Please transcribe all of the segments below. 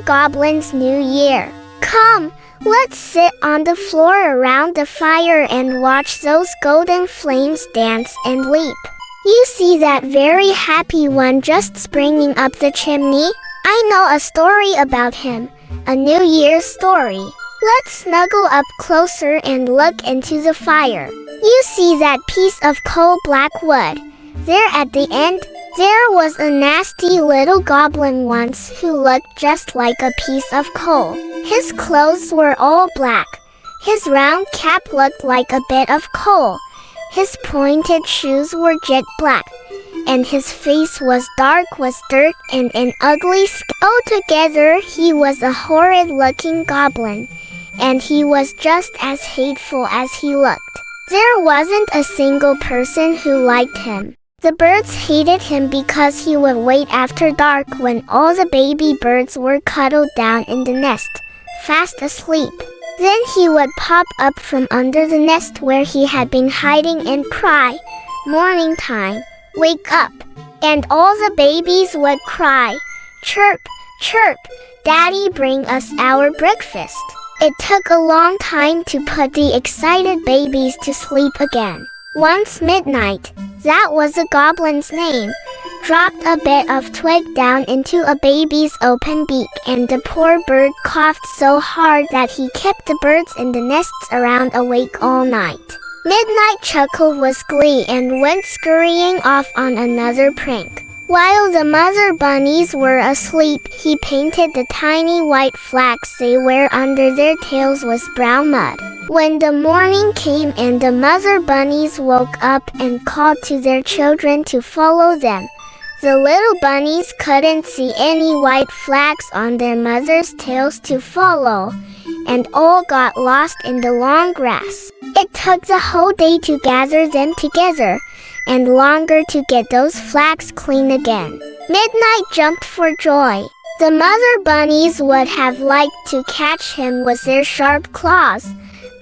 Goblin's New Year. Come, let's sit on the floor around the fire and watch those golden flames dance and leap. You see that very happy one just springing up the chimney? I know a story about him, a New Year's story. Let's snuggle up closer and look into the fire. You see that piece of coal black wood? There at the end, there was a nasty little goblin once who looked just like a piece of coal. His clothes were all black. His round cap looked like a bit of coal. His pointed shoes were jet black, and his face was dark with dirt and an ugly skin. Altogether, he was a horrid-looking goblin, and he was just as hateful as he looked. There wasn't a single person who liked him. The birds hated him because he would wait after dark when all the baby birds were cuddled down in the nest, fast asleep. Then he would pop up from under the nest where he had been hiding and cry, "Morning time, wake up!" And all the babies would cry, "Chirp, chirp, Daddy, bring us our breakfast." It took a long time to put the excited babies to sleep again. Once midnight, that was the goblin's name, dropped a bit of twig down into a baby's open beak, and the poor bird coughed so hard that he kept the birds in the nests around awake all night. Midnight chuckled with glee and went scurrying off on another prank. While the mother bunnies were asleep, he painted the tiny white flags they wear under their tails with brown mud. When the morning came and the mother bunnies woke up and called to their children to follow them, the little bunnies couldn't see any white flags on their mother's tails to follow, and all got lost in the long grass. It took the whole day to gather them together, and longer to get those flags clean again. Midnight jumped for joy. The mother bunnies would have liked to catch him with their sharp claws,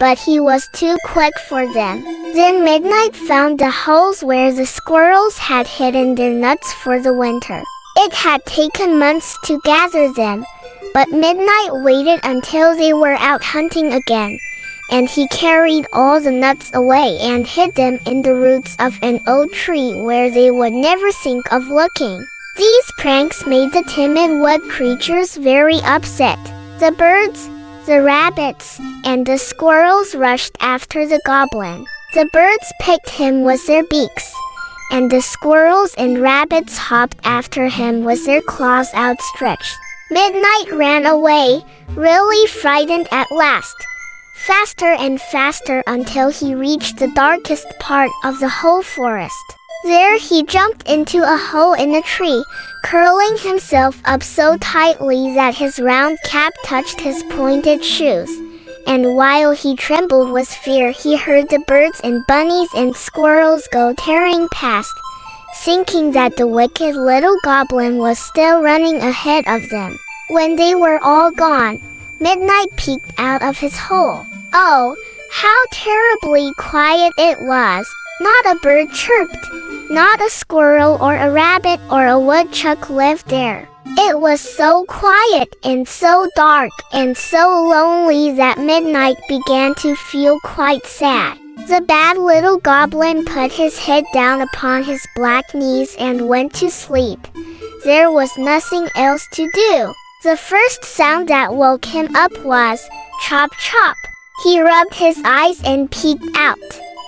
but he was too quick for them. Then Midnight found the holes where the squirrels had hidden their nuts for the winter. It had taken months to gather them, but Midnight waited until they were out hunting again, and he carried all the nuts away and hid them in the roots of an old tree where they would never think of looking. These pranks made the timid wood creatures very upset. The birds, the rabbits, and the squirrels rushed after the goblin. The birds picked him with their beaks, and the squirrels and rabbits hopped after him with their claws outstretched. Midnight ran away, really frightened at last, faster and faster until he reached the darkest part of the whole forest. There he jumped into a hole in a tree, curling himself up so tightly that his round cap touched his pointed shoes. And while he trembled with fear, he heard the birds and bunnies and squirrels go tearing past, thinking that the wicked little goblin was still running ahead of them. When they were all gone, Midnight peeked out of his hole. Oh, how terribly quiet it was! Not a bird chirped, not a squirrel or a rabbit or a woodchuck lived there. It was so quiet and so dark and so lonely that Midnight began to feel quite sad. The bad little goblin put his head down upon his black knees and went to sleep. There was nothing else to do. The first sound that woke him up was, "Chop chop." He rubbed his eyes and peeked out.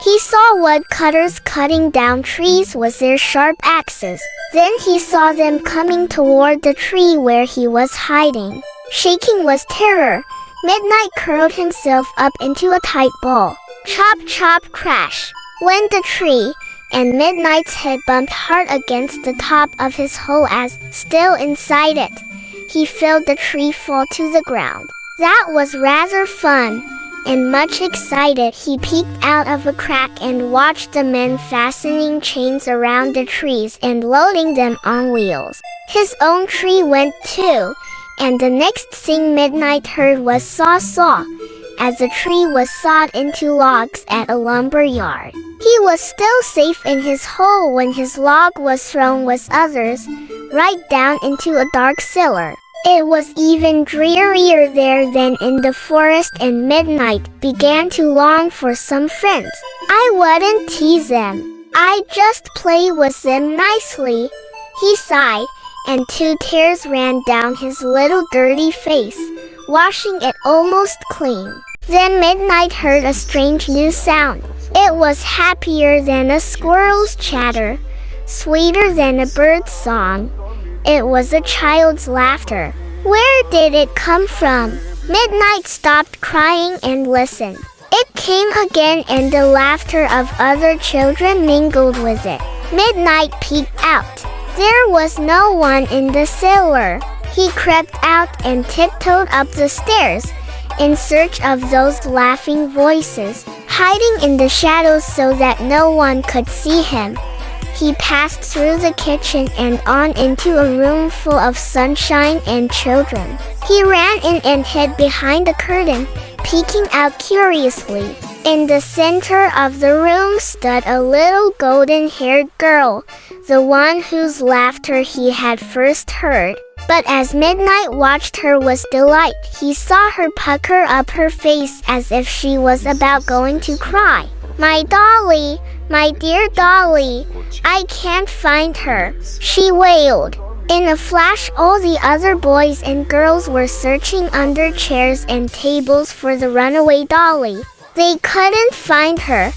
He saw woodcutters cutting down trees with their sharp axes. Then he saw them coming toward the tree where he was hiding. Shaking with terror, Midnight curled himself up into a tight ball. Chop chop crash went the tree, and Midnight's head bumped hard against the top of his hole as, still inside it, he felt the tree fall to the ground. That was rather fun, and much excited he peeked out of a crack and watched the men fastening chains around the trees and loading them on wheels. His own tree went too, and the next thing Midnight heard was saw saw, as the tree was sawed into logs at a lumber yard. He was still safe in his hole when his log was thrown with others, right down into a dark cellar. It was even drearier there than in the forest, and Midnight began to long for some friends. I wouldn't tease them. I'd just play with them nicely. He sighed, and 2 tears ran down his little dirty face, washing it almost clean. Then Midnight heard a strange new sound. It was happier than a squirrel's chatter, sweeter than a bird's song. It was a child's laughter. Where did it come from? Midnight stopped crying and listened. It came again, and the laughter of other children mingled with it. Midnight peeked out. There was no one in the cellar. He crept out and tiptoed up the stairs in search of those laughing voices, hiding in the shadows so that no one could see him. He passed through the kitchen and on into a room full of sunshine and children. He ran in and hid behind the curtain, peeking out curiously. In the center of the room stood a little golden-haired girl, the one whose laughter he had first heard. But as Midnight watched her with delight, he saw her pucker up her face as if she was about going to cry. "My dolly! My dear dolly! I can't find her," she wailed. In a flash, all the other boys and girls were searching under chairs and tables for the runaway dolly. They couldn't find her,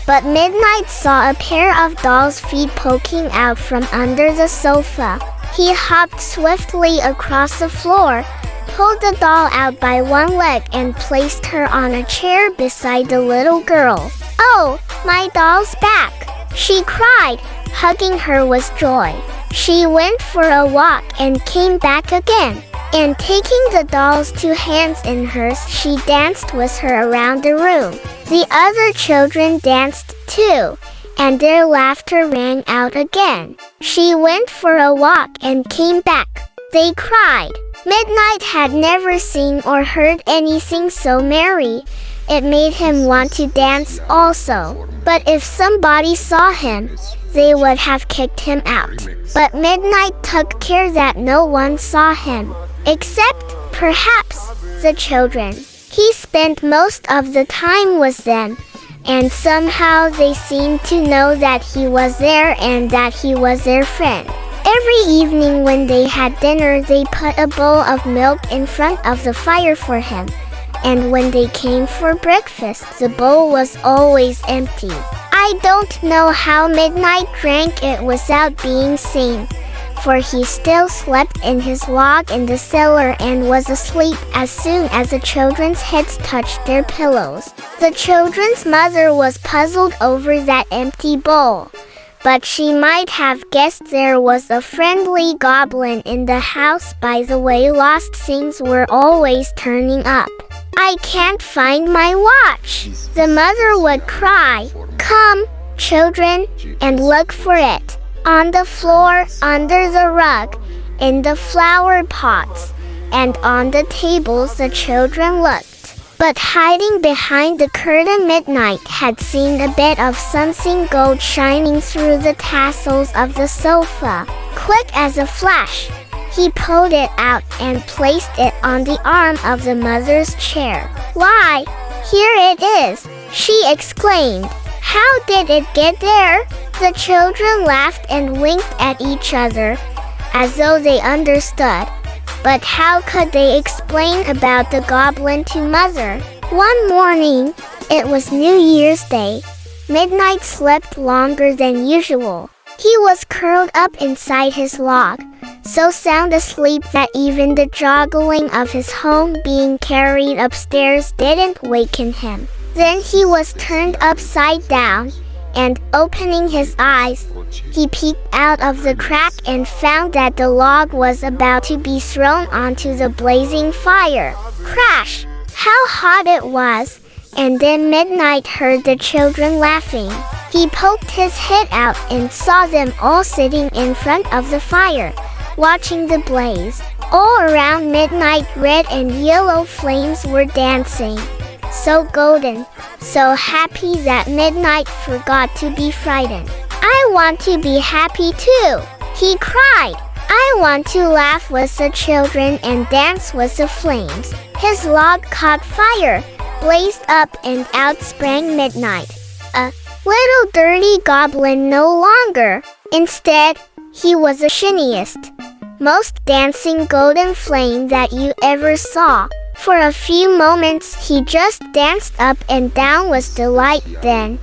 but Midnight saw a pair of doll's feet poking out from under the sofa. He hopped swiftly across the floor, pulled the doll out by one leg, and placed her on a chair beside the little girl. "Oh, my doll's back!" she cried, hugging her with joy. She went for a walk and came back again, and taking the doll's 2 hands in hers, she danced with her around the room. The other children danced too, and their laughter rang out again. She went for a walk and came back. They cried. Midnight had never seen or heard anything so merry. It made him want to dance also. But if somebody saw him, they would have kicked him out. But Midnight took care that no one saw him, except, perhaps, the children. He spent most of the time with them, and somehow they seemed to know that he was there and that he was their friend. Every evening when they had dinner, they put a bowl of milk in front of the fire for him. And when they came for breakfast, the bowl was always empty. I don't know how Midnight drank it without being seen, for he still slept in his log in the cellar and was asleep as soon as the children's heads touched their pillows. The children's mother was puzzled over that empty bowl, but she might have guessed there was a friendly goblin in the house by the way lost things were always turning up. "I can't find my watch," the mother would cry. "Come, children, and look for it. On the floor, under the rug, in the flower pots, and on the tables." The children looked. But hiding behind the curtain, Midnight had seen a bit of something gold shining through the tassels of the sofa. Quick as a flash, he pulled it out and placed it on the arm of the mother's chair. "Why, here it is!" she exclaimed. "How did it get there?" The children laughed and winked at each other, as though they understood. But how could they explain about the goblin to Mother? One morning, it was New Year's Day, Midnight slept longer than usual. He was curled up inside his log, so sound asleep that even the joggling of his home being carried upstairs didn't waken him. Then he was turned upside down, and opening his eyes, he peeked out of the crack and found that the log was about to be thrown onto the blazing fire. Crash! How hot it was! And then Midnight heard the children laughing. He poked his head out and saw them all sitting in front of the fire, watching the blaze. All around Midnight, red and yellow flames were dancing. So golden, so happy that Midnight forgot to be frightened. "I want to be happy too," he cried. I want to laugh with the children and dance with the flames. His log caught fire, blazed up, and out sprang Midnight. A little dirty goblin no longer. Instead, he was the shiniest, most dancing golden flame that you ever saw. For a few moments he just danced up and down with delight, then,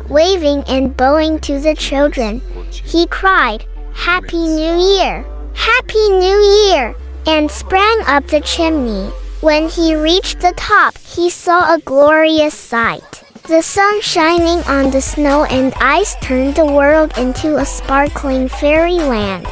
waving and bowing to the children, he cried, "Happy New Year! Happy New Year!" and sprang up the chimney. When he reached the top, he saw a glorious sight. The sun shining on the snow and ice turned the world into a sparkling fairyland,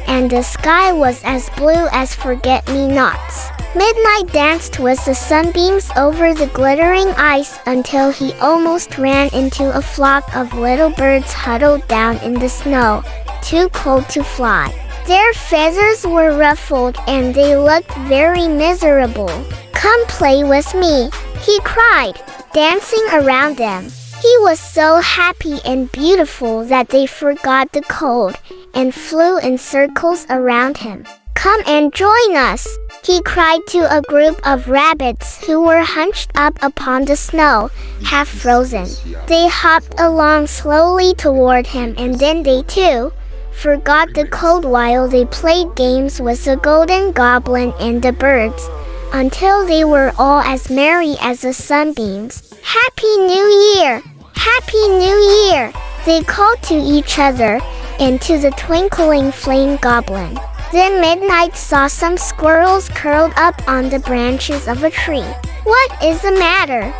and the sky was as blue as forget-me-nots. Midnight danced with the sunbeams over the glittering ice until he almost ran into a flock of little birds huddled down in the snow, too cold to fly. Their feathers were ruffled and they looked very miserable. "Come play with me," he cried, dancing around them. He was so happy and beautiful that they forgot the cold and flew in circles around him. "Come and join us," he cried to a group of rabbits who were hunched up upon the snow, half frozen. They hopped along slowly toward him, and then they too forgot the cold while they played games with the golden goblin and the birds, until they were all as merry as the sunbeams. "Happy New Year! Happy New Year!" they called to each other and to the twinkling flame goblin. Then Midnight saw some squirrels curled up on the branches of a tree. "What is the matter?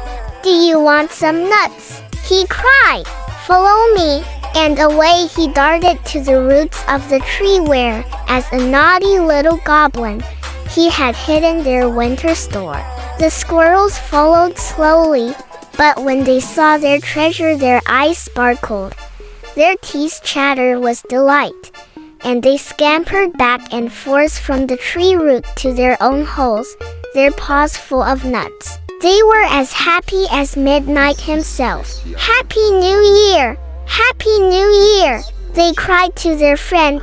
Do you want some nuts?" he cried. "Follow me." And away he darted to the roots of the tree where, as a naughty little goblin, he had hidden their winter store. The squirrels followed slowly, but when they saw their treasure their eyes sparkled. Their teeth chattered with delight, and they scampered back and forth from the tree root to their own holes, their paws full of nuts. They were as happy as Midnight himself. "Happy New Year! Happy New Year!" they cried to their friend,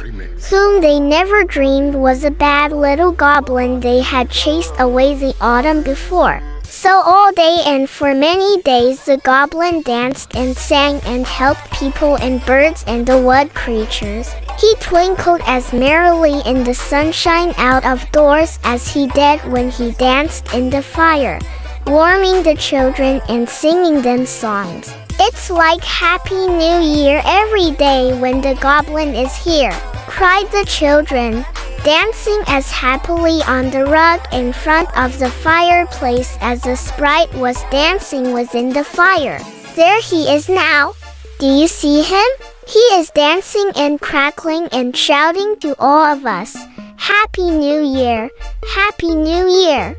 whom they never dreamed was a bad little goblin they had chased away the autumn before. So all day and for many days the goblin danced and sang and helped people and birds and the wood creatures. He twinkled as merrily in the sunshine out of doors as he did when he danced in the fire, warming the children and singing them songs. "It's like Happy New Year every day when the goblin is here," cried the children, dancing as happily on the rug in front of the fireplace as the sprite was dancing within the fire. "There he is now. Do you see him? He is dancing and crackling and shouting to all of us, 'Happy New Year! Happy New Year!'"